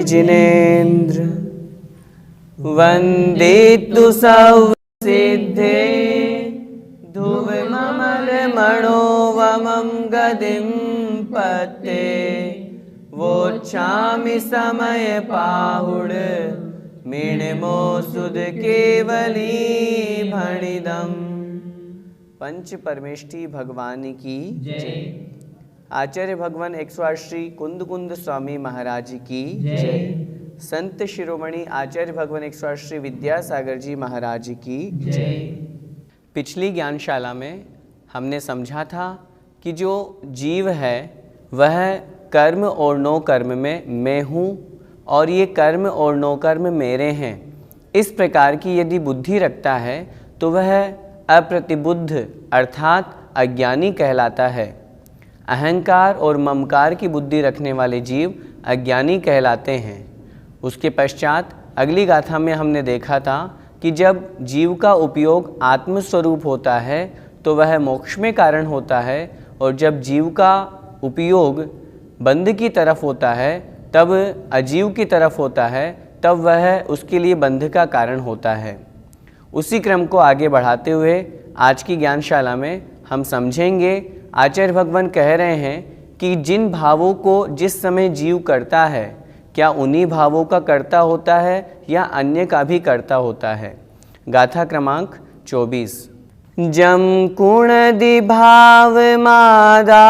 जिनेन्द्र वन्दितु सौसिद्धे धुवममलमणो वमं गदिं पते वोच्छामि समय पाहुड मीणमो सुध केवली भणिदम। पंच परमेष्ठी भगवान की जय। आचार्य भगवान 108 श्री कुंद कुंद स्वामी महाराज की जय। संत शिरोमणि आचार्य भगवान 108 श्री विद्यासागर जी महाराज की जय। पिछली ज्ञानशाला में हमने समझा था कि जो जीव है वह कर्म और नो कर्म में मैं हूँ और ये कर्म और नो कर्म मेरे हैं, इस प्रकार की यदि बुद्धि रखता है तो वह अप्रतिबुद्ध अर्थात अज्ञानी कहलाता है। अहंकार और ममकार की बुद्धि रखने वाले जीव अज्ञानी कहलाते हैं। उसके पश्चात अगली गाथा में हमने देखा था कि जब जीव का उपयोग आत्मस्वरूप होता है तो वह मोक्ष में कारण होता है, और जब जीव का उपयोग बंध की तरफ होता है तब अजीव की तरफ होता है, तब वह उसके लिए बंध का कारण होता है। उसी क्रम को आगे बढ़ाते हुए आज की ज्ञानशाला में हम समझेंगे। आचार्य भगवान कह रहे हैं कि जिन भावों को जिस समय जीव करता है, क्या उन्हीं भावों का कर्ता होता है या अन्य का भी कर्ता होता है। गाथा क्रमांक 24। जम कुणदि भाव मादा,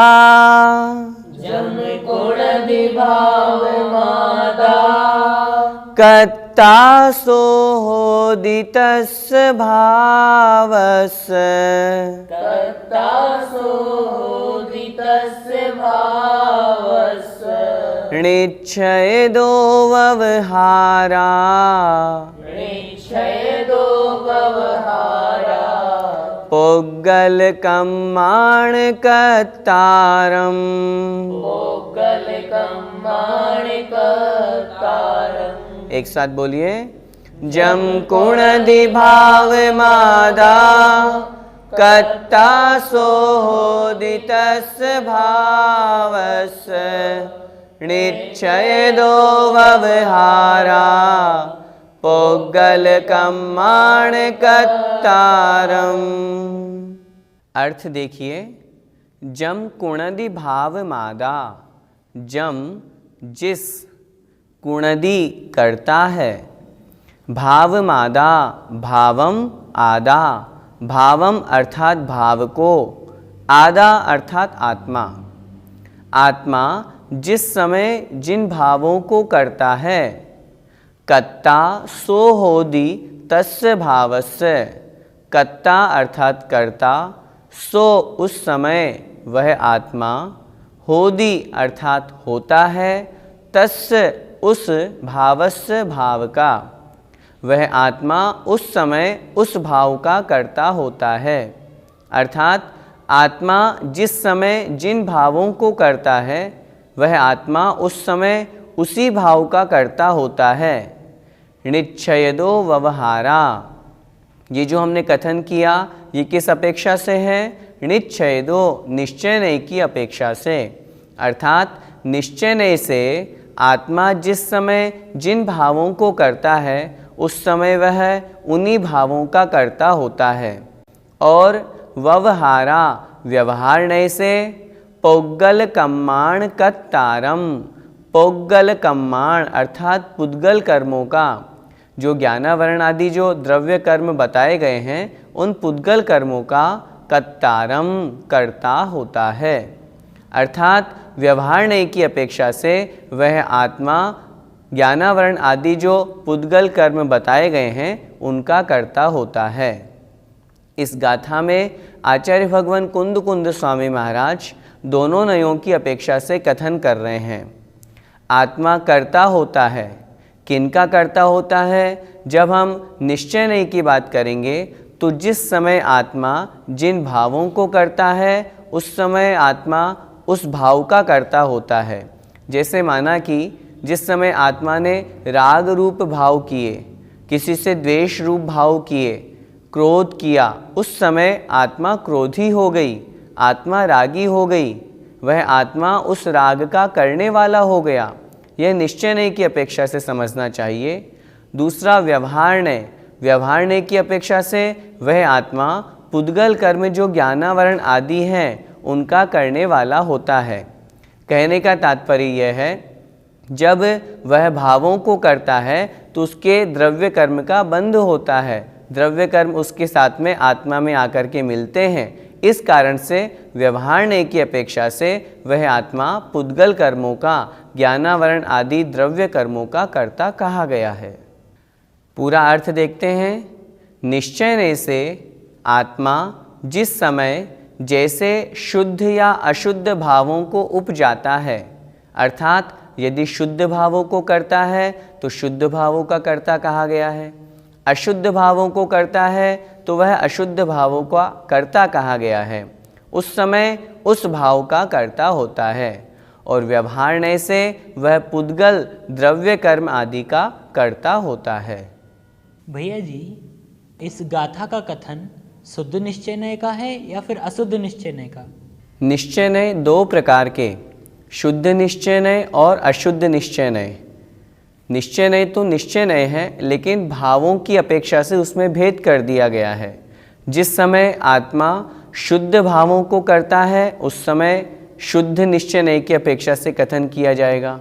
जम कुणदि भाव मादा, कत्ता सोहोदितस्य भावस्य, कर्ता सोदितस्य भावस्य, निच्छयदो व्यवहारा, निच्छयदो व्यवहारा, पुग्गलकम्माणकर्तारम्, पुग्गलकम्माणकर्तारम्। एक साथ बोलिए। जम कुणदि भाव मादा, कत्ता सोहोदितस्य भावस्य, निच्छयदो व्यवहारा, पुग्गलकम्माणकर्तारम्। अर्थ देखिए। जम कुणदि भाव मादा, जम जिस, कुणदि करता है, भाव मादा भावम आदा, भावम अर्थात भाव को, आदा अर्थात आत्मा। आत्मा जिस समय जिन भावों को करता है, कत्ता सोहोदि तस्य भावस्य, कत्ता अर्थात करता, सो उस समय वह आत्मा, होदि अर्थात होता है, तस्य उस भावस्य भाव का, वह आत्मा उस समय उस भाव का कर्ता होता है। अर्थात आत्मा जिस समय जिन भावों को करता है वह आत्मा उस समय उसी भाव का कर्ता होता है। निच्छयदो व्यवहारा, ये जो हमने कथन किया ये किस अपेक्षा से है? निच्छयदो, निश्चय नहीं की अपेक्षा से। अर्थात निश्चय नहीं से आत्मा जिस समय जिन भावों को करता है उस समय वह उन्हीं भावों का कर्ता होता है। और व्यवहारा, व्यवहार नहीं से पौगल कम्माण कर्तारम, पौगल कम्माण अर्थात पुद्गल कर्मों का, जो ज्ञानावरण आदि जो द्रव्य कर्म बताए गए हैं उन पुद्गल कर्मों का कर्तारम कर्ता होता है। अर्थात व्यवहार नहीं की अपेक्षा से वह आत्मा ज्ञानावरण आदि जो पुद्गल कर्म बताए गए हैं उनका कर्ता होता है। इस गाथा में आचार्य भगवान कुंद कुंद स्वामी महाराज दोनों नयों की अपेक्षा से कथन कर रहे हैं। आत्मा कर्ता होता है। किनका कर्ता होता है? जब हम निश्चय नय की बात करेंगे तो जिस समय आत्मा जिन भावों को करता है उस समय आत्मा उस भाव का कर्ता होता है। जैसे माना कि जिस समय आत्मा ने राग रूप भाव किए, किसी से द्वेष रूप भाव किए, क्रोध किया, उस समय आत्मा क्रोधी हो गई, आत्मा रागी हो गई, वह आत्मा उस राग का करने वाला हो गया। यह निश्चय नय की अपेक्षा से समझना चाहिए। दूसरा व्यवहार नय। व्यवहार नय की अपेक्षा से वह आत्मा पुद्गल कर्म जो ज्ञानावरण आदि हैं उनका करने वाला होता है। कहने का तात्पर्य यह है, जब वह भावों को करता है तो उसके द्रव्य कर्म का बंध होता है। द्रव्य कर्म उसके साथ में आत्मा में आकर के मिलते हैं। इस कारण से व्यवहार नय की अपेक्षा से वह आत्मा पुद्गल कर्मों का, ज्ञानावरण आदि द्रव्य कर्मों का कर्ता कहा गया है। पूरा अर्थ देखते हैं। निश्चय नय से आत्मा जिस समय जैसे शुद्ध या अशुद्ध भावों को उपजाता है, अर्थात यदि शुद्ध भावों को करता है तो शुद्ध भावों का कर्ता कहा गया है, अशुद्ध भावों को करता है तो वह अशुद्ध भावों का कर्ता कहा गया है। उस समय उस भाव का कर्ता होता है। और व्यवहार नय से वह पुद्गल द्रव्य कर्म आदि का कर्ता होता है। भैया जी, इस गाथा का कथन शुद्ध निश्चय नय का है या फिर अशुद्ध निश्चय नय का? निश्चय नय दो प्रकार के, शुद्ध निश्चय नय और अशुद्ध निश्चय नय। निश्चय नय तो निश्चय नय है, लेकिन भावों की अपेक्षा से उसमें भेद कर दिया गया है। जिस समय आत्मा शुद्ध भावों को करता है उस समय शुद्ध निश्चय नय की अपेक्षा से कथन किया जाएगा।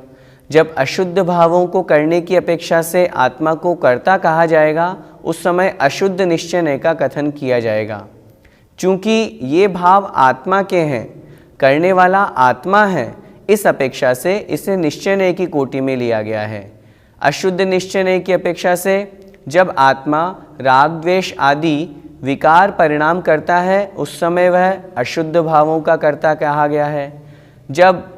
जब अशुद्ध भावों को करने की अपेक्षा से आत्मा को कर्ता कहा जाएगा उस समय अशुद्ध निश्चय नय का कथन किया जाएगा। चूँकि ये भाव आत्मा के हैं, करने वाला आत्मा है, इस अपेक्षा से इसे निश्चय नय की कोटि में लिया गया है। अशुद्ध निश्चय नय की अपेक्षा से जब आत्मा राग द्वेष आदि विकार परिणाम करता है उस समय वह अशुद्ध भावों का कर्ता कहा गया है। जब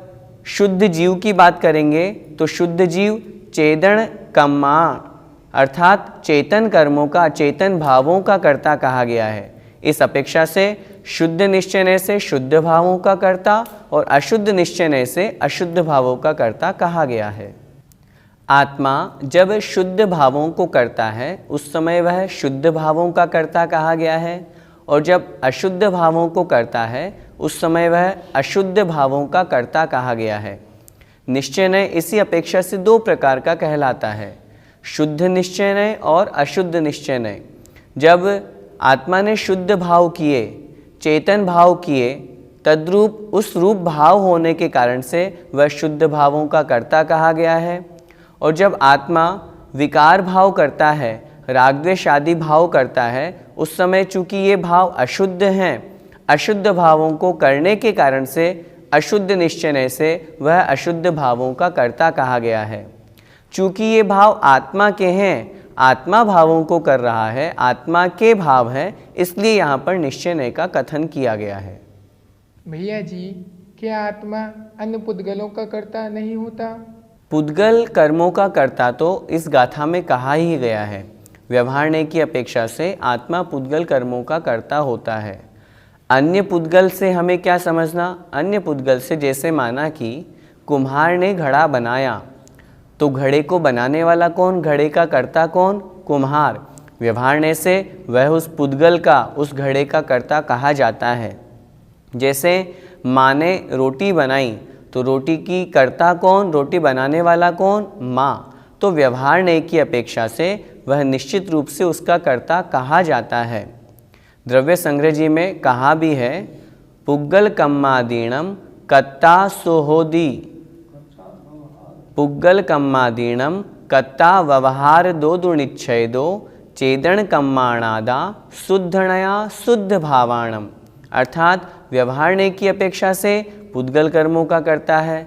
शुद्ध जीव की बात करेंगे तो शुद्ध जीव चेदन कम्मा अर्थात चेतन कर्मों का, चेतन भावों का कर्ता कहा गया है। इस अपेक्षा से शुद्ध निश्चय नय से शुद्ध भावों का कर्ता और अशुद्ध निश्चय नय से अशुद्ध भावों का कर्ता कहा गया है। आत्मा जब शुद्ध भावों को करता है उस समय वह शुद्ध भावों का कर्ता कहा गया है, और जब अशुद्ध भावों को करता है उस समय वह अशुद्ध भावों का कर्ता कहा गया है। निश्चय नय इसी अपेक्षा से दो प्रकार का कहलाता है, शुद्ध निश्चय नय और अशुद्ध निश्चय नय। जब आत्मा ने शुद्ध भाव किए, चेतन भाव किए, तद्रूप उस रूप भाव होने के कारण से वह शुद्ध भावों का कर्ता कहा गया है। और जब आत्मा विकार भाव करता है, राग द्वेष आदि भाव करता है, उस समय चूंकि ये भाव अशुद्ध हैं, अशुद्ध भावों को करने के कारण से अशुद्ध निश्चय नय से वह अशुद्ध भावों का कर्ता कहा गया है। चूंकि ये भाव आत्मा के हैं, आत्मा भावों को कर रहा है, आत्मा के भाव हैं, इसलिए यहाँ पर निश्चय नय का कथन किया गया है। भैया जी, क्या आत्मा अन्य पुद्गलों का कर्ता नहीं होता? पुद्गल कर्मों का कर्ता तो इस गाथा में कहा ही गया है। व्यवहार नय की अपेक्षा से आत्मा पुद्गल कर्मों का कर्ता होता है। अन्य पुद्गल से हमें क्या समझना? अन्य पुद्गल से जैसे माना कि कुम्हार ने घड़ा बनाया, तो घड़े को बनाने वाला कौन? घड़े का कर्ता कौन? कुम्हार। व्यवहार नय से वह उस पुद्गल का, उस घड़े का कर्ता कहा जाता है। जैसे माँ ने रोटी बनाई तो रोटी की कर्ता कौन? रोटी बनाने वाला कौन? माँ। तो व्यवहार नय की अपेक्षा से वह निश्चित रूप से उसका कर्ता कहा जाता है। द्रव्य संग्रह जी में कहा भी है, पुग्गल कम्मादीणम कत्ता सोहोदी, पुग्गल कम्मादीणम कत्ता व्यवहार दो दुर्निच्छेदो चेदन कम्माणादा शुद्धणया शुद्ध भावाणम। अर्थात व्यवहार नय की अपेक्षा से पुद्गल कर्मों का करता है,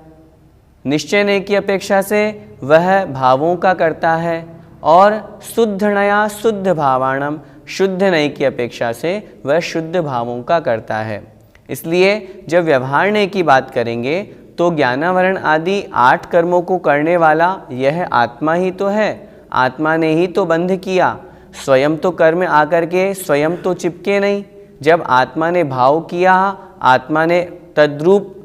निश्चय नय की अपेक्षा से वह भावों का करता है, और शुद्ध नया शुद्ध भावाणम, शुद्ध नय की अपेक्षा से वह शुद्ध भावों का करता है। इसलिए जब व्यवहारण्य की बात करेंगे तो ज्ञानावरण आदि 8 कर्मों को करने वाला यह आत्मा ही तो है। आत्मा ने ही तो बंध किया, स्वयं तो कर्म आकर के स्वयं तो चिपके नहीं। जब आत्मा ने भाव किया, आत्मा ने तद्रूप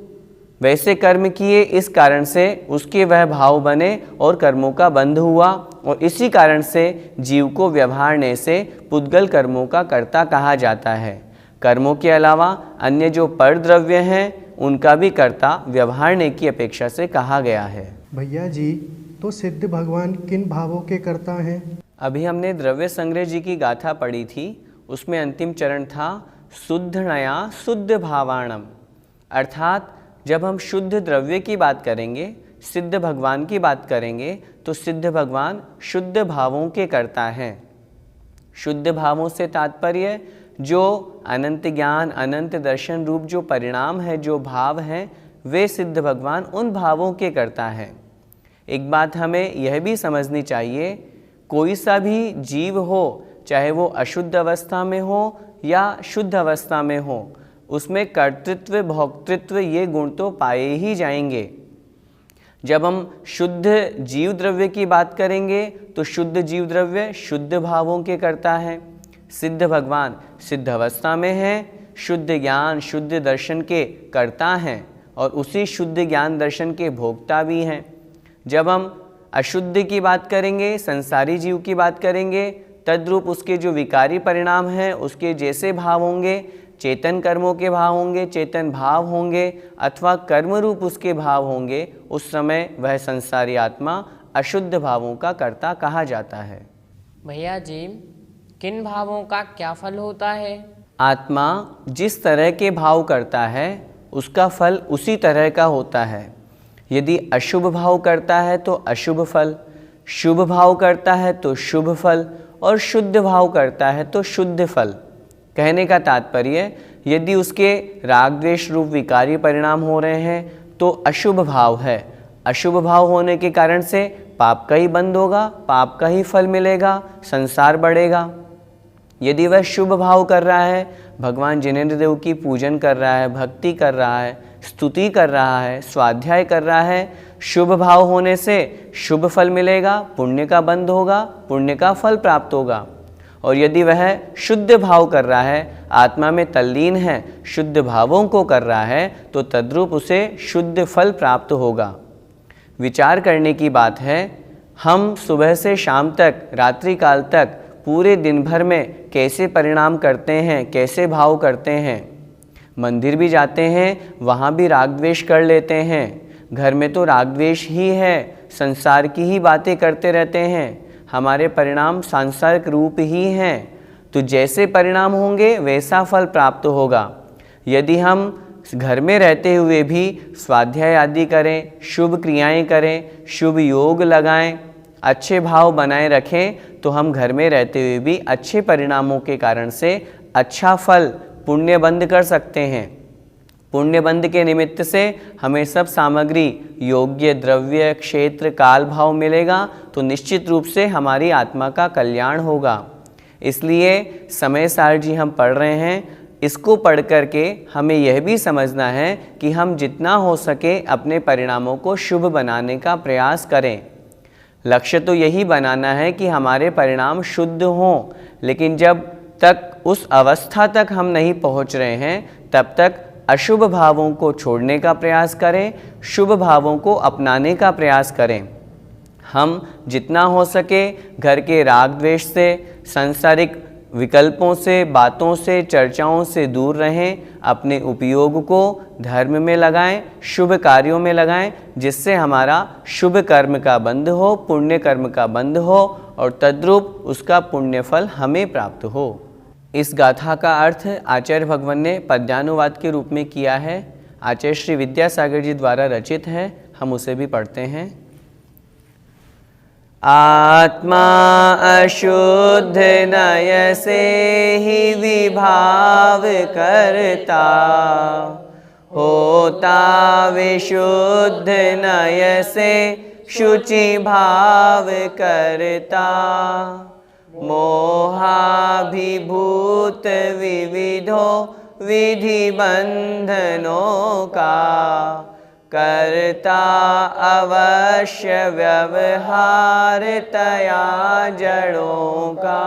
वैसे कर्म किए, इस कारण से उसके वह भाव बने और कर्मों का बंध हुआ। और इसी कारण से जीव को व्यवहारण्य से पुद्गल कर्मों का कर्ता कहा जाता है। कर्मों के अलावा अन्य जो पर द्रव्य हैं उनका भी कर्ता व्यवहारण्य की अपेक्षा से कहा गया है। भैया जी, तो सिद्ध भगवान किन भावों के कर्ता हैं? अभी हमने द्रव्य संग्रह जी की गाथा पढ़ी थी, उसमें अंतिम चरण था शुद्धनया शुद्ध भावाणम, अर्थात जब हम शुद्ध द्रव्य की बात करेंगे, सिद्ध भगवान की बात करेंगे, तो सिद्ध भगवान शुद्ध भावों के कर्ता हैं। शुद्ध भावों से तात्पर्य जो अनंत ज्ञान, अनंत दर्शन रूप जो परिणाम है, जो भाव हैं, वे सिद्ध भगवान उन भावों के कर्ता हैं। एक बात हमें यह भी समझनी चाहिए, कोई सा भी जीव हो, चाहे वो अशुद्ध अवस्था में हो या शुद्ध अवस्था में हो, उसमें कर्तृत्व भोक्तृत्व ये गुण तो पाए ही जाएंगे। जब हम शुद्ध जीव द्रव्य की बात करेंगे तो शुद्ध जीव द्रव्य शुद्ध भावों के कर्ता है। सिद्ध भगवान सिद्ध अवस्था में हैं, शुद्ध ज्ञान शुद्ध दर्शन के कर्ता हैं और उसी शुद्ध ज्ञान दर्शन के भोक्ता भी हैं। जब हम अशुद्ध की बात करेंगे, संसारी जीव की बात करेंगे, तद्रूप उसके जो विकारी परिणाम हैं उसके जैसे भाव होंगे, चेतन कर्मों के भाव होंगे, चेतन भाव होंगे अथवा कर्म रूप उसके भाव होंगे, उस समय वह संसारी आत्मा अशुद्ध भावों का कर्ता कहा जाता है। भैया जी, किन भावों का क्या फल होता है? आत्मा जिस तरह के भाव करता है उसका फल उसी तरह का होता है। यदि अशुभ भाव करता है तो अशुभ फल, शुभ भाव करता है तो शुभ फल और शुद्ध भाव करता है तो शुद्ध फल। कहने का तात्पर्य, यदि उसके राग द्वेष रूप विकारी परिणाम हो रहे हैं तो अशुभ भाव है। अशुभ भाव होने के कारण से पाप का ही बंध होगा, पाप का ही फल मिलेगा, संसार बढ़ेगा। यदि वह शुभ भाव कर रहा है, भगवान जिनेंद्र देव की पूजन कर रहा है, भक्ति कर रहा है, स्तुति कर रहा है, स्वाध्याय कर रहा है, शुभ भाव होने से शुभ फल मिलेगा, पुण्य का बंध होगा, पुण्य का फल प्राप्त होगा। और यदि वह शुद्ध भाव कर रहा है, आत्मा में तल्लीन है, शुद्ध भावों को कर रहा है, तो तद्रूप उसे शुद्ध फल प्राप्त होगा। विचार करने की बात है, हम सुबह से शाम तक, रात्रि काल तक, पूरे दिन भर में कैसे परिणाम करते हैं, कैसे भाव करते हैं। मंदिर भी जाते हैं, वहाँ भी राग द्वेष कर लेते हैं, घर में तो राग द्वेष ही है, संसार की ही बातें करते रहते हैं, हमारे परिणाम सांसारिक रूप ही हैं। तो जैसे परिणाम होंगे वैसा फल प्राप्त होगा। यदि हम घर में रहते हुए भी स्वाध्याय आदि करें, शुभ क्रियाएं करें, शुभ योग लगाएं, अच्छे भाव बनाए रखें, तो हम घर में रहते हुए भी अच्छे परिणामों के कारण से अच्छा फल पुण्य बंध कर सकते हैं। पुण्य बंध के निमित्त से हमें सब सामग्री, योग्य द्रव्य, क्षेत्र, काल भाव मिलेगा, तो निश्चित रूप से हमारी आत्मा का कल्याण होगा। इसलिए समय सार जी हम पढ़ रहे हैं, इसको पढ़ करके हमें यह भी समझना है कि हम जितना हो सके अपने परिणामों को शुभ बनाने का प्रयास करें। लक्ष्य तो यही बनाना है कि हमारे परिणाम शुद्ध हों, लेकिन जब तक उस अवस्था तक हम नहीं पहुंच रहे हैं तब तक अशुभ भावों को छोड़ने का प्रयास करें, शुभ भावों को अपनाने का प्रयास करें। हम जितना हो सके घर के राग द्वेष से, सांसारिक विकल्पों से, बातों से, चर्चाओं से दूर रहें, अपने उपयोग को धर्म में लगाएं, शुभ कार्यों में लगाएं, जिससे हमारा शुभ कर्म का बंध हो, पुण्य कर्म का बंध हो और तद्रूप उसका पुण्य फल हमें प्राप्त हो। इस गाथा का अर्थ आचार्य भगवान ने पद्यानुवाद के रूप में किया है, आचार्य श्री विद्यासागर जी द्वारा रचित है। हम उसे भी पढ़ते हैं। आत्मा अशुद्ध नय से ही विभाव करता, होता विशुद्ध नय से शुचि भाव करता। मोहाभिभूत विविधो विधि बंधनों का, करता अवश्य व्यवहारतया जड़ों का।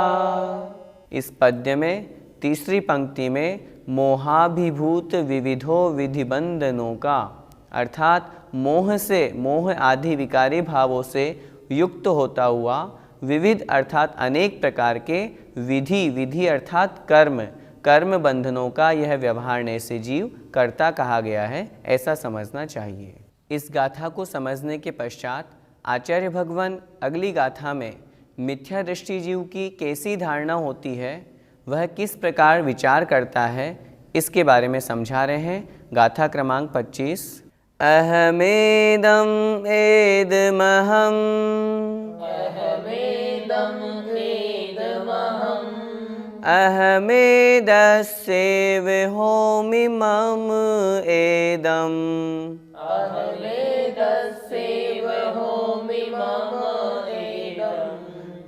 इस पद्य में तीसरी पंक्ति में मोहाभिभूत विविधो विधि बंधनों का, अर्थात मोह आदि विकारी भावों से युक्त होता हुआ विविध अर्थात अनेक प्रकार के विधि अर्थात कर्म बंधनों का यह व्यवहारने से जीव कर्ता कहा गया है, ऐसा समझना चाहिए। इस गाथा को समझने के पश्चात आचार्य भगवान अगली गाथा में मिथ्या दृष्टि जीव की कैसी धारणा होती है, वह किस प्रकार विचार करता है, इसके बारे में समझा रहे हैं। गाथा क्रमांक 25। अहमेदम एदमहम अहमेदस्येव होमि मम एदम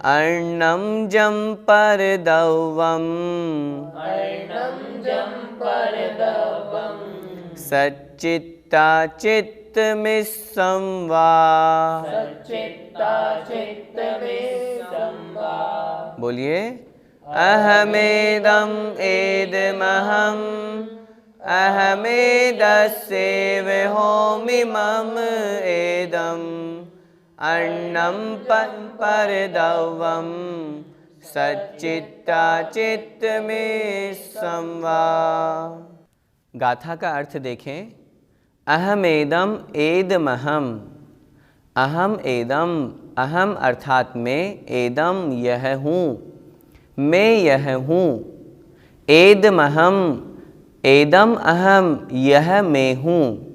अर्णम जम परदवम सच्चित्ता चित्तमिस्सं वा। बोलिए अहमेदम एदमहम अहमेदस्येव होमि मम एदम अन्नम परदवम सच्चित्ता चित्तमिस्सं वा। गाथा का अर्थ देखें। अहमेदम एदमहम, अहम एदम, अहम अर्थात मैं, एदम यह हूँ, मैं यह हूँ। एदमहम, एदम अहम, यह मैं हूँ।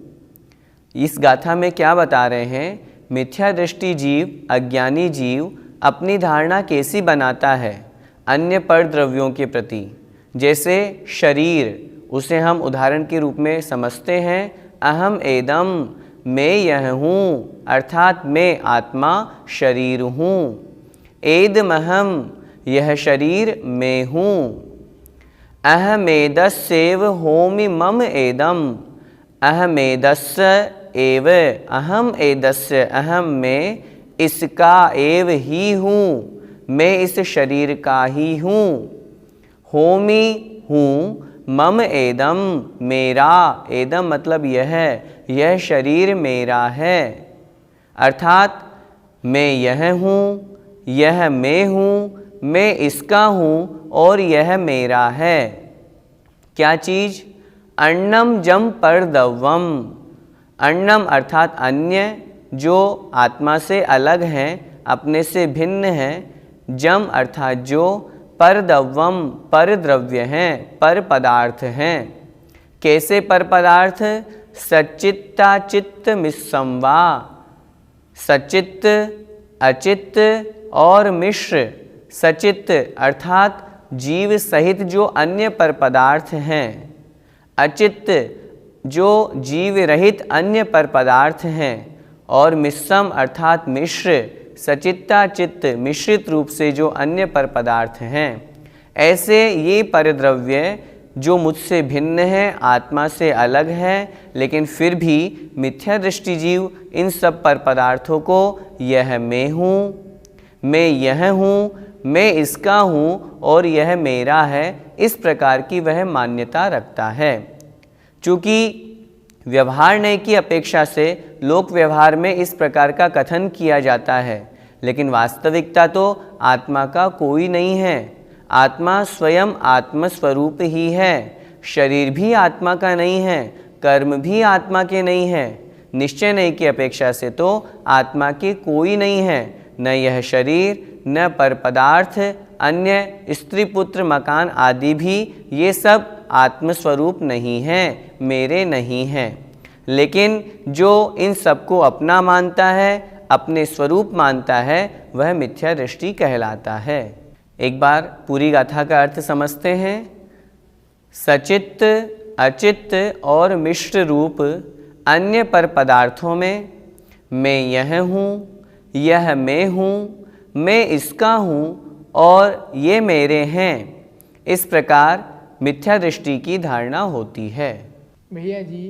इस गाथा में क्या बता रहे हैं? मिथ्या दृष्टि जीव, अज्ञानी जीव अपनी धारणा कैसी बनाता है अन्य पर द्रव्यों के प्रति। जैसे शरीर, उसे हम उदाहरण के रूप में समझते हैं अहम एदम, मैं यह हूँ, अर्थात मैं आत्मा शरीर हूँ। एदमहम, यह शरीर मैं हूँ। अहमेदस्येव होमि मम एदम, अहमेदस्य एव, अहम एदस्य, अहम मैं इसका एव ही हूँ, मैं इस शरीर का ही हूँ। होमि हूँ, मम एदम मेरा, एदम मतलब यह शरीर मेरा है, अर्थात मैं यह हूँ, यह मैं हूँ, मैं इसका हूँ और यह मेरा है। क्या चीज़? अन्नम जम परदवम, अन्नम अर्थात अन्य, जो आत्मा से अलग हैं, अपने से भिन्न हैं। जम अर्थात जो, परदवम पर द्रव्य हैं, पर पदार्थ हैं। कैसे पर पदार्थ? सच्चित्ता चित्त मिश्रम वा, सचित्त, अचित्त और मिश्र। सचित्त अर्थात जीव सहित जो अन्य पर पदार्थ हैं, अचित्त जो जीव रहित अन्य पर पदार्थ हैं, और मिश्रम अर्थात मिश्र, सचित्ता चित्त मिश्रित रूप से जो अन्य पर पदार्थ हैं। ऐसे ये परद्रव्य जो मुझसे भिन्न है, आत्मा से अलग है, लेकिन फिर भी मिथ्या दृष्टि जीव इन सब पर पदार्थों को यह मैं हूँ, मैं यह हूँ, मैं इसका हूँ और यह मेरा है, इस प्रकार की वह मान्यता रखता है। चूँकि व्यवहारने की अपेक्षा से लोक व्यवहार में इस प्रकार का कथन किया जाता है, लेकिन वास्तविकता तो आत्मा का कोई नहीं है। आत्मा स्वयं आत्मस्वरूप ही है। शरीर भी आत्मा का नहीं है, कर्म भी आत्मा के नहीं है। निश्चय नहीं की अपेक्षा से तो आत्मा के कोई नहीं है, न यह शरीर, न पर पदार्थ, अन्य स्त्री पुत्र मकान आदि भी, ये सब आत्मस्वरूप नहीं हैं, मेरे नहीं हैं। लेकिन जो इन सबको अपना मानता है, अपने स्वरूप मानता है, वह मिथ्या दृष्टि कहलाता है। एक बार पूरी गाथा का अर्थ समझते हैं। सचित्त, अचित्त और मिश्र रूप अन्य पर पदार्थों में मैं यह हूँ, यह मैं हूँ, मैं इसका हूँ और ये मेरे हैं। इस प्रकार मिथ्या दृष्टि की धारणा होती है। भैया जी,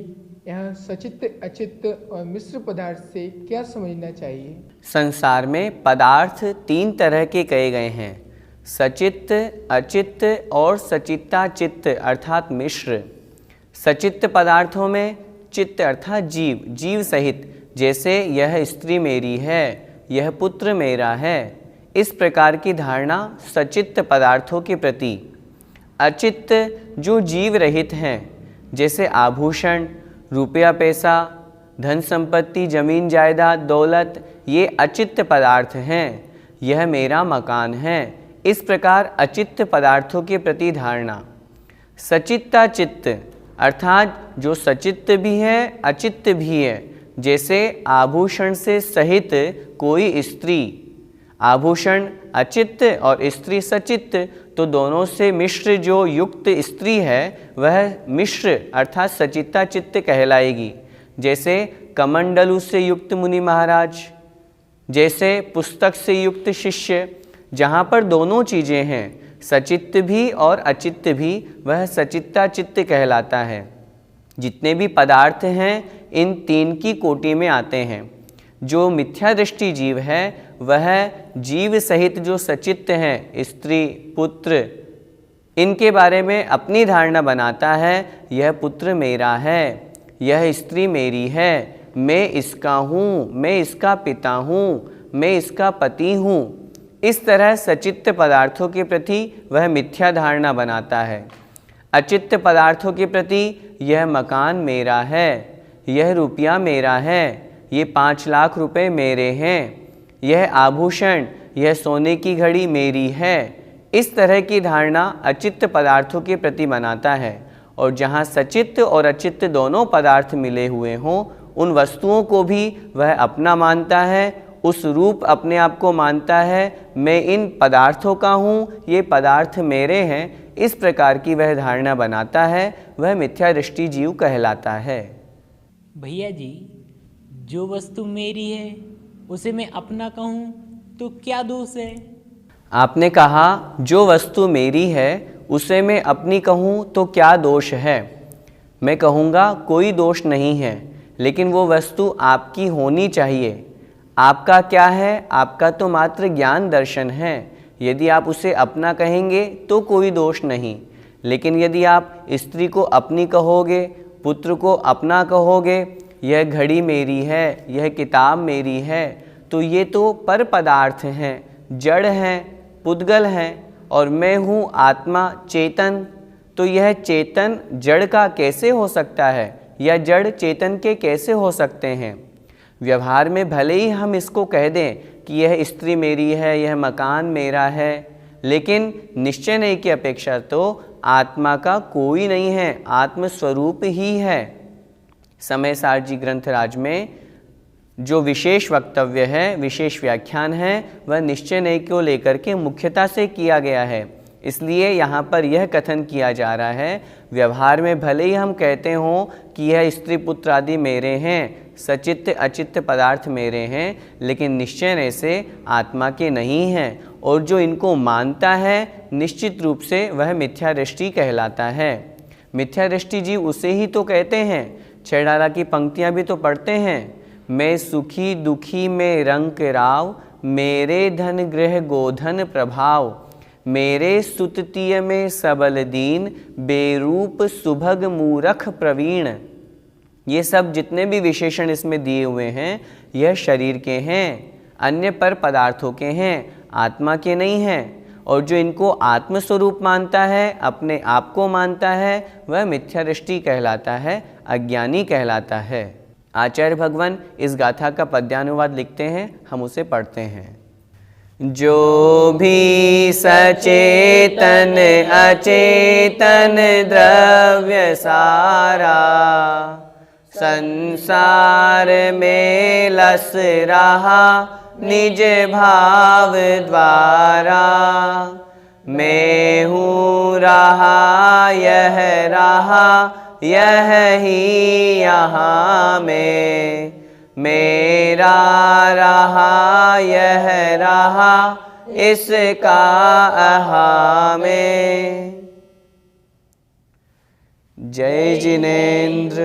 यहाँ सचित्त अचित्त और मिश्र पदार्थ से क्या समझना चाहिए? संसार में पदार्थ 3 तरह के कहे गए हैं, सचित्त, अचित्त और सचित्ताचित्त अर्थात मिश्र। सचित्त पदार्थों में चित्त अर्थात जीव, जीव सहित, जैसे यह स्त्री मेरी है, यह पुत्र मेरा है, इस प्रकार की धारणा सचित्त पदार्थों के प्रति। अचित्त जो जीव रहित हैं, जैसे आभूषण, रुपया पैसा, धन संपत्ति, जमीन जायदाद, दौलत, ये अचित्त पदार्थ हैं। यह मेरा मकान है, इस प्रकार अचित्त पदार्थों के प्रति धारणा। सचित्ताचित्त अर्थात जो सचित्त भी है अचित्त भी है, जैसे आभूषण से सहित कोई स्त्री। आभूषण अचित्त और स्त्री सचित्त, तो दोनों से मिश्र जो युक्त स्त्री है वह मिश्र अर्थात सचित्ताचित्त कहलाएगी। जैसे कमंडलू से युक्त मुनि महाराज, जैसे पुस्तक से युक्त शिष्य, जहाँ पर दोनों चीज़ें हैं, सचित्त भी और अचित्त भी, वह सचित्ताचित्त कहलाता है। जितने भी पदार्थ हैं इन 3 की कोटि में आते हैं। जो मिथ्या दृष्टि जीव है वह जीव सहित जो सचित्त हैं, स्त्री, पुत्र, इनके बारे में अपनी धारणा बनाता है, यह पुत्र मेरा है, यह स्त्री मेरी है, मैं इसका हूँ, मैं इसका पिता हूँ, मैं इसका पति हूँ। इस तरह सचित्त पदार्थों के प्रति वह मिथ्या धारणा बनाता है। अचित्त पदार्थों के प्रति यह मकान मेरा है, यह रुपया मेरा है, ये 5 लाख रुपए मेरे हैं, यह आभूषण, यह सोने की घड़ी मेरी है। इस तरह की धारणा अचित्त पदार्थों के प्रति बनाता है। और जहाँ सचित्त और अचित्त दोनों पदार्थ मिले हुए हों, उन वस्तुओं को भी वह अपना मानता है, उस रूप अपने आप को मानता है, मैं इन पदार्थों का हूँ, ये पदार्थ मेरे हैं। इस प्रकार की वह धारणा बनाता है, वह मिथ्या दृष्टि जीव कहलाता है। भैया जी, जो वस्तु मेरी है उसे मैं अपना कहूँ तो क्या दोष है? आपने कहा जो वस्तु मेरी है उसे मैं अपनी कहूँ तो क्या दोष है। मैं कहूँगा कोई दोष नहीं है, लेकिन वो वस्तु आपकी होनी चाहिए। आपका क्या है? आपका तो मात्र ज्ञान दर्शन है। यदि आप उसे अपना कहेंगे तो कोई दोष नहीं, लेकिन यदि आप स्त्री को अपनी कहोगे, पुत्र को अपना कहोगे, यह घड़ी मेरी है, यह किताब मेरी है, तो ये तो पर पदार्थ हैं, जड़ हैं, पुद्गल हैं, और मैं हूँ आत्मा चेतन। तो यह चेतन जड़ का कैसे हो सकता है, या जड़ चेतन के कैसे हो सकते हैं? व्यवहार में भले ही हम इसको कह दें कि यह स्त्री मेरी है, यह मकान मेरा है, लेकिन निश्चय नहीं की अपेक्षा तो आत्मा का कोई नहीं है, आत्मस्वरूप ही है। समय सार जी ग्रंथराज में जो विशेष वक्तव्य है, विशेष व्याख्यान है, वह निश्चय नहीं को लेकर के मुख्यता से किया गया है। इसलिए यहाँ पर यह कथन किया जा रहा है, व्यवहार में भले ही हम कहते हों कि यह स्त्री पुत्र आदि मेरे हैं, सचित्त अचित्त पदार्थ मेरे हैं, लेकिन निश्चय से आत्मा के नहीं हैं। और जो इनको मानता है निश्चित रूप से वह मिथ्या दृष्टि कहलाता है। मिथ्या दृष्टि जीव उसे ही तो कहते हैं। छेड़ाला की पंक्तियाँ भी तो पढ़ते हैं, मैं सुखी दुखी में रंक राव, मेरे धन गृह गोधन प्रभाव, मेरे सुततीय में सबल दीन, बेरूप सुभग मूरख प्रवीण। ये सब जितने भी विशेषण इसमें दिए हुए हैं, यह शरीर के हैं, अन्य पर पदार्थों के हैं, आत्मा के नहीं हैं। और जो इनको आत्मस्वरूप मानता है, अपने आप को मानता है, वह मिथ्या दृष्टि कहलाता है, अज्ञानी कहलाता है। आचार्य भगवान इस गाथा का पद्यानुवाद लिखते हैं, हम उसे पढ़ते हैं। जो भी सचेतन अचेतन द्रव्य सारा, संसार में लस रहा निज भाव द्वारा, मैं हूँ रहा यह रहा, यह ही यहाँ में, मेरा रहा यह रहा, इसका अहा में। जय जिनेन्द्र।